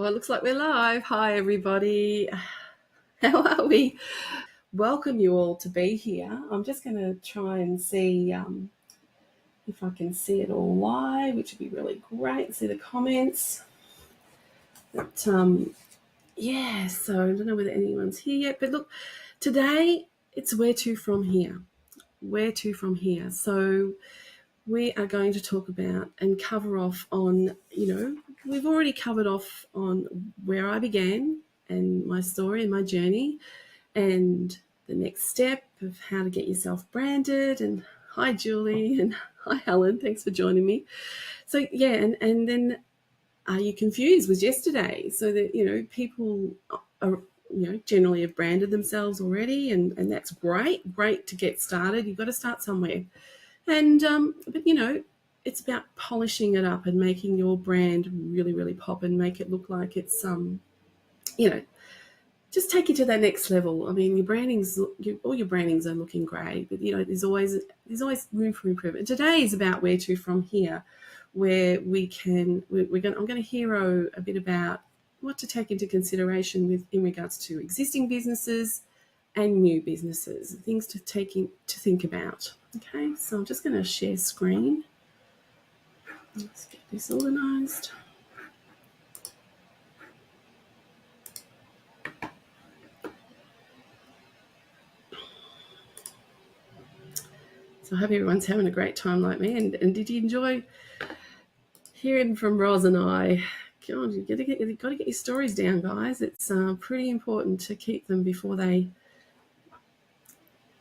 it looks like we're live. Hi, everybody. How are we? Welcome you all to be here. I'm just going to try and see if I can see it all live, which would be really great. See the comments. But, yeah, so I don't know whether anyone's here yet. But look, today it's where to from here. Where to from here. So we are going to talk about and cover off on, we've already covered off on where I began and my story and my journey and the next step of how to get yourself branded. And hi, Julie, and hi, Helen. Thanks for joining me. So, yeah, and then are you confused with yesterday? So that, people are, generally have branded themselves already, and that's great to get started. You've got to start somewhere. And, but, it's about polishing it up and making your brand really, really pop and make it look like it's, just take you to that next level. I mean, all your brandings are looking great, but, there's always room for improvement. Today is about where to from here, where I'm going to hero a bit about what to take into consideration in regards to existing businesses and new businesses, things to think about. Okay, so I'm just going to share screen. Let's get this organized. So I hope everyone's having a great time like me. And did you enjoy hearing from Roz and I? God, you've got to get your stories down, guys. It's pretty important to keep them before they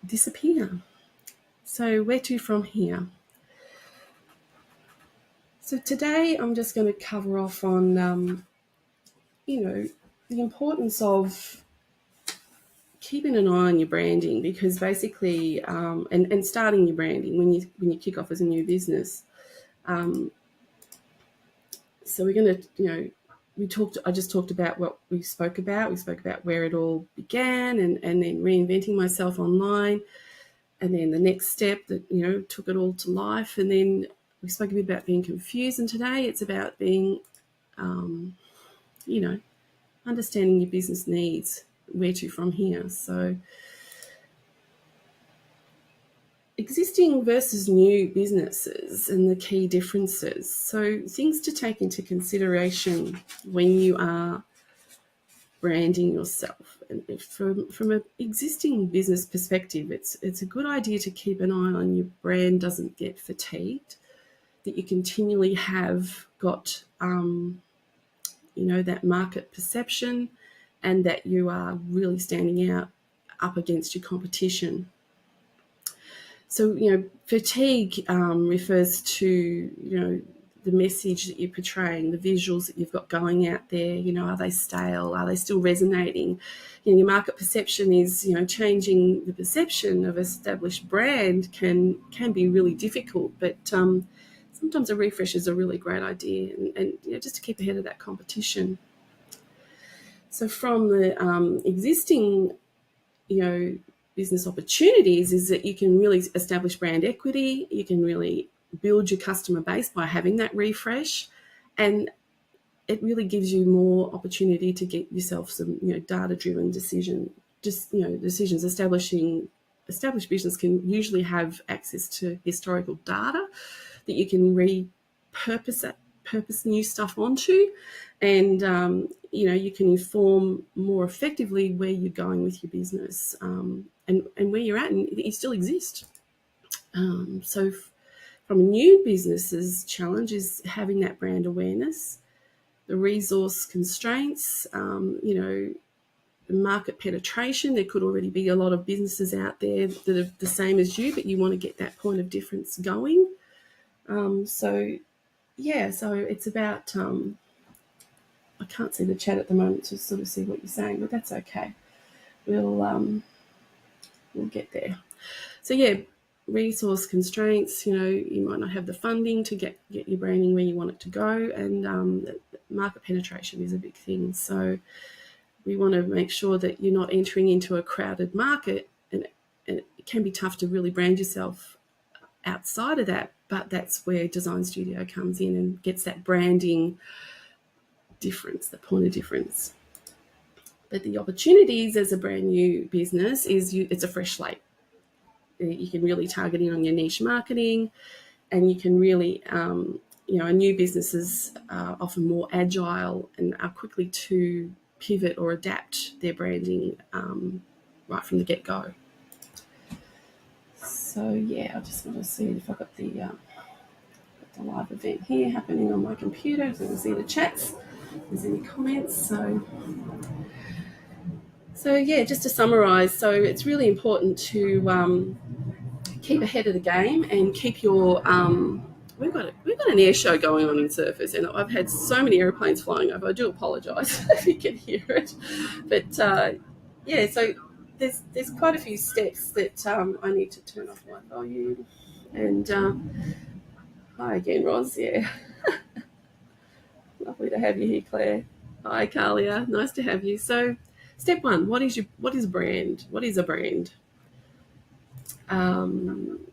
disappear. So where to from here? So today I'm just going to cover off on, the importance of keeping an eye on your branding, because basically, and starting your branding when you kick off as a new business. So we're going to, I just talked about what we spoke about. We spoke about where it all began and then reinventing myself online. And then the next step that, took it all to life. And then we spoke a bit about being confused. And today it's about being, understanding your business needs, where to from here. So existing versus new businesses and the key differences. So things to take into consideration when you are branding yourself. And from an existing business perspective, it's a good idea to keep an eye on your brand doesn't get fatigued, that you continually have got that market perception, and that you are really standing out up against your competition. So, fatigue refers to, the message that you're portraying, the visuals that you've got going out there. Are they stale? Are they still resonating? Your market perception is, changing the perception of established brand can be really difficult, but sometimes a refresh is a really great idea, and just to keep ahead of that competition. So from the existing, business opportunities is that you can really establish brand equity. You can really build your customer base by having that refresh, and it really gives you more opportunity to get yourself some, data-driven decisions. Established business can usually have access to historical data that you can repurpose new stuff onto, and you can inform more effectively where you're going with your business, and where you're at, and you still exist. So from a new business's challenge is having that brand awareness, the resource constraints, the market penetration. There could already be a lot of businesses out there that are the same as you, but you want to get that point of difference going. So it's about, I can't see the chat at the moment to sort of see what you're saying, but that's okay. We'll get there. So resource constraints, you might not have the funding to get your branding where you want it to go, and market penetration is a big thing. So we want to make sure that you're not entering into a crowded market, and it can be tough to really brand yourself outside of that, but that's where Design Studio comes in and gets that branding difference, the point of difference. But the opportunities as a brand new business is it's a fresh slate. You can really target in on your niche marketing, and you can really, a new businesses are often more agile and are quickly to pivot or adapt their branding right from the get-go. So yeah, I just want to see if I've got the live event here happening on my computer, so I can see the chats. If there's any comments. So yeah, just to summarise, so it's really important to keep ahead of the game and keep your we've got an air show going on in Surfers, and I've had so many airplanes flying over. I do apologise if you can hear it, but yeah, so there's quite a few steps that I need to turn off my volume. And hi again, Roz. Yeah, lovely to have you here, Claire. Hi, Carlia. Nice to have you. So, step one: what is a brand? What is a brand?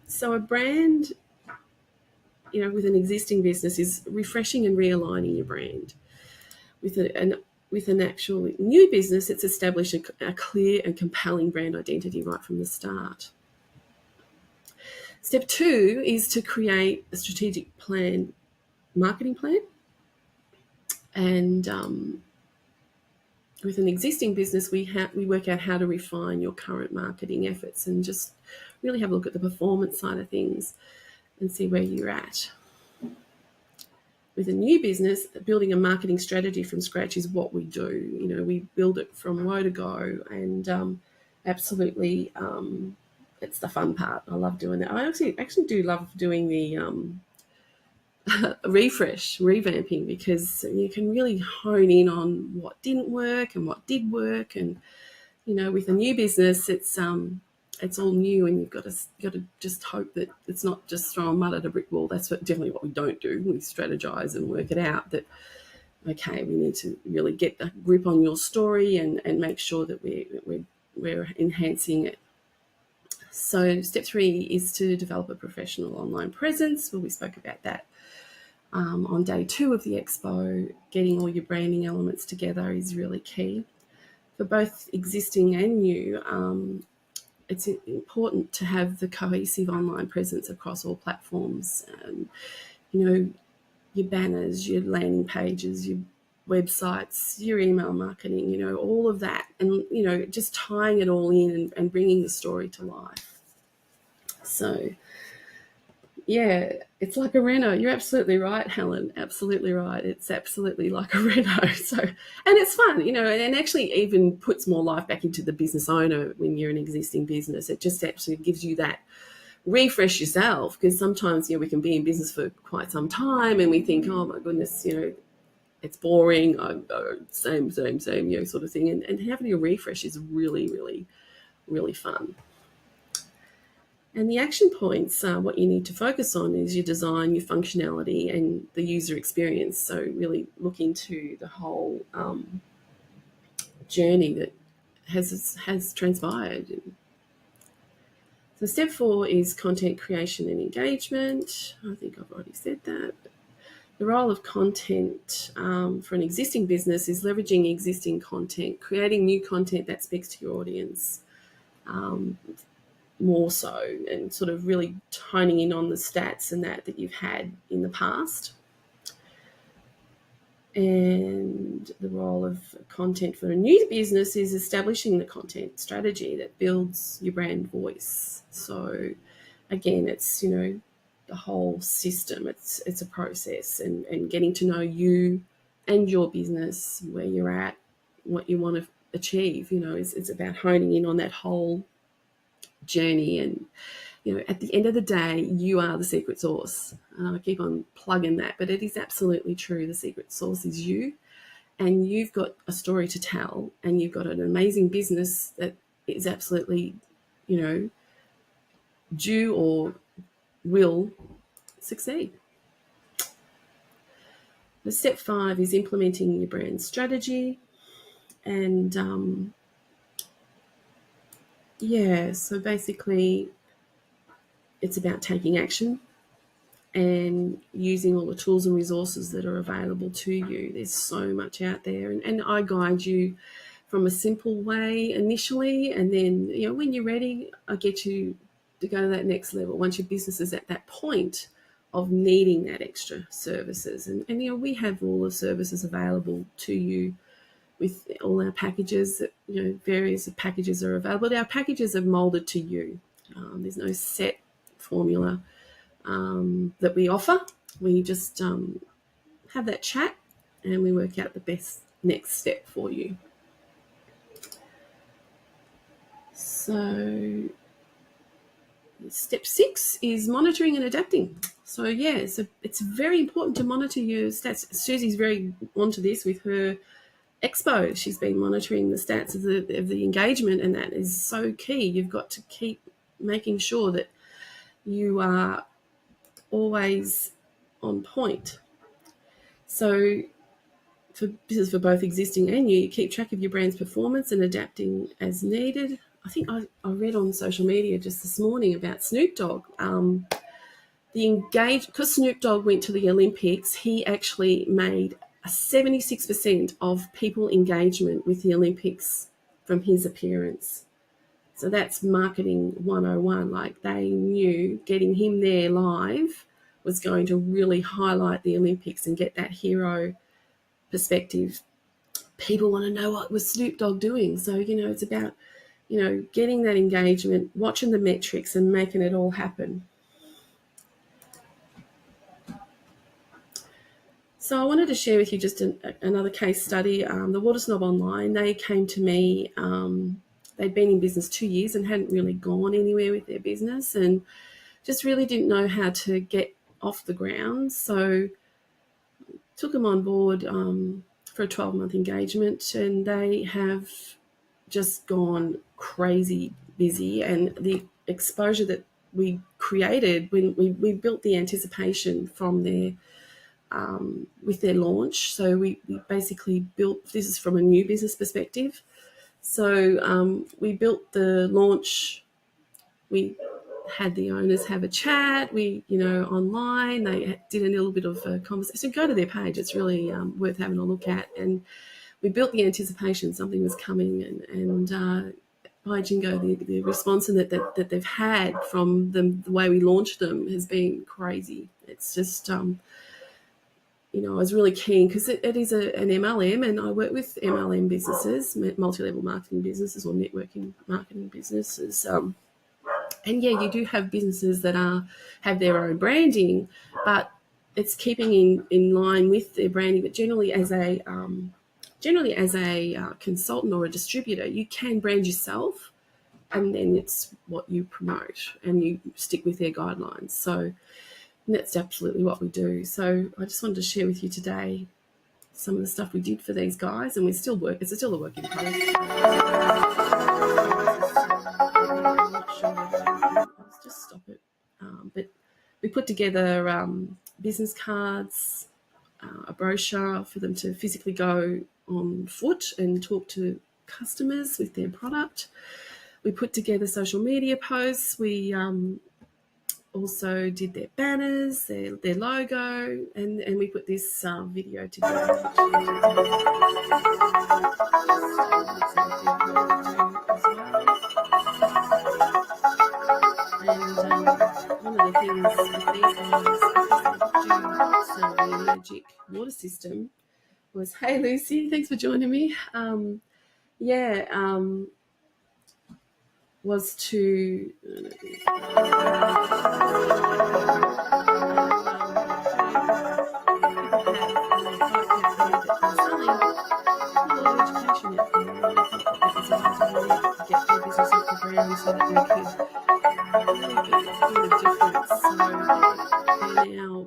So a brand, with an existing business, is refreshing and realigning your brand. With an actual new business, it's establishing a clear and compelling brand identity right from the start. Step two is to create a strategic marketing plan. And with an existing business, we work out how to refine your current marketing efforts and just really have a look at the performance side of things and see where you're at. With a new business, building a marketing strategy from scratch is what we do. We build it from woe to go, and absolutely, it's the fun part. I love doing that. I actually do love doing the revamping, because you can really hone in on what didn't work and what did work. And with a new business, it's all new, and you've got to just hope that it's not just throwing mud at a brick wall. That's definitely what we don't do. We strategize and work it out that, okay, we need to really get the grip on your story and make sure that we're enhancing it. So step three is to develop a professional online presence. Well, we spoke about that on day 2 of the expo. Getting all your branding elements together is really key. For both existing and new, it's important to have the cohesive online presence across all platforms. Your banners, your landing pages, your websites, your email marketing, all of that. And, just tying it all in and bringing the story to life. So, yeah, it's like a reno. You're absolutely right, Helen. Absolutely right. It's absolutely like a reno. So, and it's fun, and actually even puts more life back into the business owner when you're an existing business. It just actually gives you that refresh yourself, because sometimes, we can be in business for quite some time and we think, oh my goodness, it's boring, same, sort of thing. And having a refresh is really, really, really fun. And the action points, what you need to focus on is your design, your functionality, and the user experience. So really look into the whole journey that has transpired. So step 4 is content creation and engagement. I think I've already said that. The role of content for an existing business is leveraging existing content, creating new content that speaks to your audience. More so, and sort of really honing in on the stats and that you've had in the past. And the role of content for a new business is establishing the content strategy that builds your brand voice. So again, it's, the whole system. It's a process, and getting to know you and your business, where you're at, what you want to achieve. It's about honing in on that whole journey. And at the end of the day, you are the secret sauce, and I keep on plugging that, but it is absolutely true. The secret sauce is you, and you've got a story to tell, and you've got an amazing business that is absolutely due or will succeed. The step 5 is implementing your brand strategy. And so basically it's about taking action and using all the tools and resources that are available to you. There's so much out there, and I guide you from a simple way initially, and then, you know, when you're ready, I get you to go to that next level once your business is at that point of needing that extra services. And you know, we have all the services available to you with all our packages. You know, various packages are available. Our packages are molded to you. There's no set formula that we offer. We just have that chat and we work out the best next step for you. So step 6 is monitoring and adapting. So yeah, so it's very important to monitor your stats. Susie's very onto this with her expo. She's been monitoring the stats of the engagement, and that is so key. You've got to keep making sure that you are always on point. So this is for both existing and new. You keep track of your brand's performance and adapting as needed. I think I read on social media just this morning about Snoop Dogg. Because Snoop Dogg went to the Olympics, he actually made a 76% of people engagement with the Olympics from his appearance. So that's marketing 101. Like, they knew getting him there live was going to really highlight the Olympics and get that hero perspective. People want to know what was Snoop Dogg doing. So, you know, it's about, you know, getting that engagement, watching the metrics and making it all happen. So I wanted to share with you just another case study. The Water Snob Online, they came to me. They'd been in business 2 years and hadn't really gone anywhere with their business and just really didn't know how to get off the ground. So took them on board for a 12-month engagement, and they have just gone crazy busy. And the exposure that we created when we built the anticipation from their with their launch. So we basically built, this is from a new business perspective. So we built the launch. We had the owners have a chat. We, you know, online, they did a little bit of a conversation. Go to their page. It's really worth having a look at. And we built the anticipation something was coming, and by Jingo, the response that they've had from them, the way we launched them, has been crazy. It's just you know, I was really keen because it is an MLM, and I work with MLM businesses, multi-level marketing businesses or networking marketing businesses. And yeah, you do have businesses that have their own branding, but it's keeping in line with their branding. But generally, as a consultant or a distributor, you can brand yourself, and then it's what you promote, and you stick with their guidelines. So that's absolutely what we do. So I just wanted to share with you today some of the stuff we did for these guys, and we still work. It's still a work in progress. Let's just stop it. But we put together business cards, a brochure for them to physically go on foot and talk to customers with their product. We put together social media posts. We also did their banners, their logo, and we put this video together. And one of the things with these guys, because they do sell the magic water system, was, hey Lucy, thanks for joining me. Was to get their business off the ground so that they could really do a difference. So they're now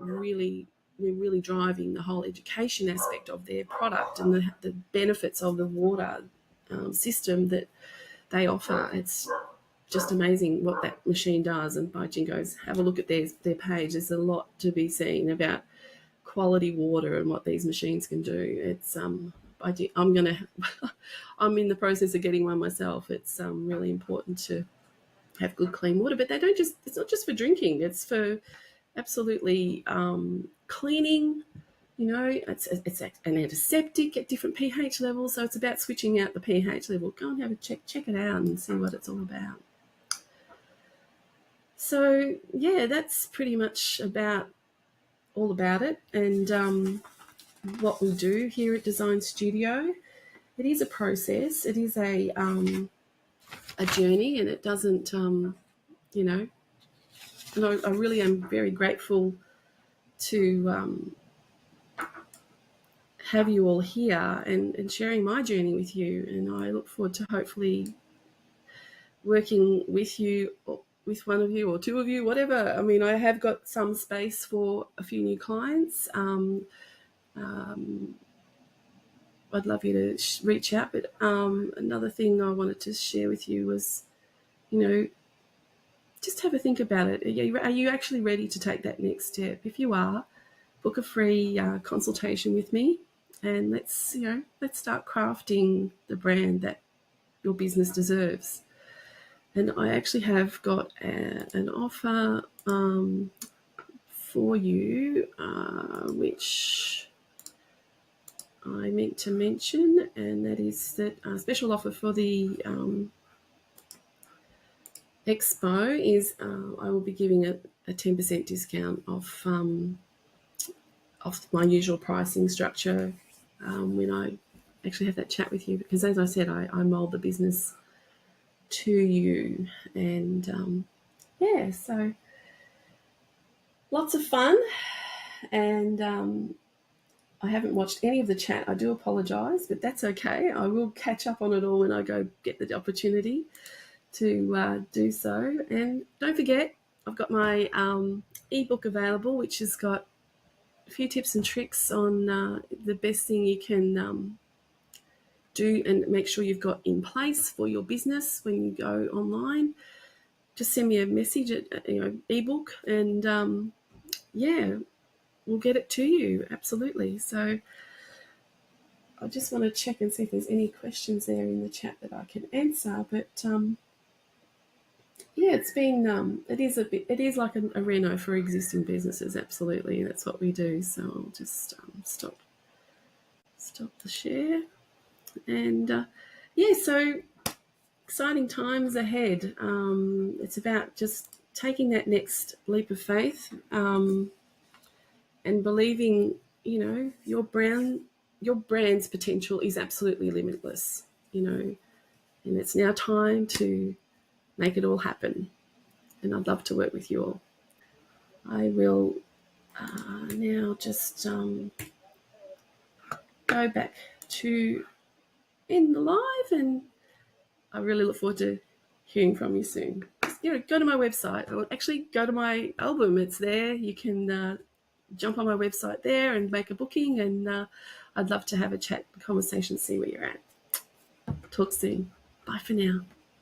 we're really driving the whole education aspect of their product and the benefits of the water system that they offer. It's just amazing what that machine does. And by Jingo's, have a look at their page. There's a lot to be seen about quality water and what these machines can do. It's I'm in the process of getting one myself. It's really important to have good clean water, but it's not just for drinking. It's for absolutely cleaning. You know, it's an antiseptic at different pH levels, so it's about switching out the pH level. Go and have a check it out and see what it's all about. So yeah, that's pretty much all about it, and what we do here at Design Studio. It is a process. It is a journey, and it doesn't, you know. And I really am very grateful to have you all here and sharing my journey with you. And I look forward to hopefully working with you, or with one of you or two of you, whatever. I mean, I have got some space for a few new clients. I'd love you to reach out. But another thing I wanted to share with you was, you know, just have a think about it. Are you actually ready to take that next step? If you are, book a free consultation with me, and let's start crafting the brand that your business deserves. And I actually have got an offer for you, which I meant to mention, and that is that special offer for the Expo is I will be giving a 10% discount off my usual pricing structure when I actually have that chat with you, because as I said, I mould the business to you. And yeah, so lots of fun. And I haven't watched any of the chat. I do apologise, but that's okay. I will catch up on it all when I go get the opportunity to do so. And don't forget, I've got my ebook available, which has got a few tips and tricks on the best thing you can do and make sure you've got in place for your business when you go online. Just send me a message at ebook, and yeah, we'll get it to you. Absolutely. So I just want to check and see if there's any questions there in the chat that I can answer. But yeah, it's been it is like a reno for existing businesses. Absolutely, that's what we do. So I'll just stop the share, and yeah, so exciting times ahead. It's about just taking that next leap of faith, and believing, your brand's potential is absolutely limitless, and it's now time to make it all happen. And I'd love to work with you all. I will now just go back to end the live, and I really look forward to hearing from you soon. Just, go to my website, or actually go to my album. It's there. You can jump on my website there and make a booking, and I'd love to have a chat, conversation, see where you're at. Talk soon. Bye for now.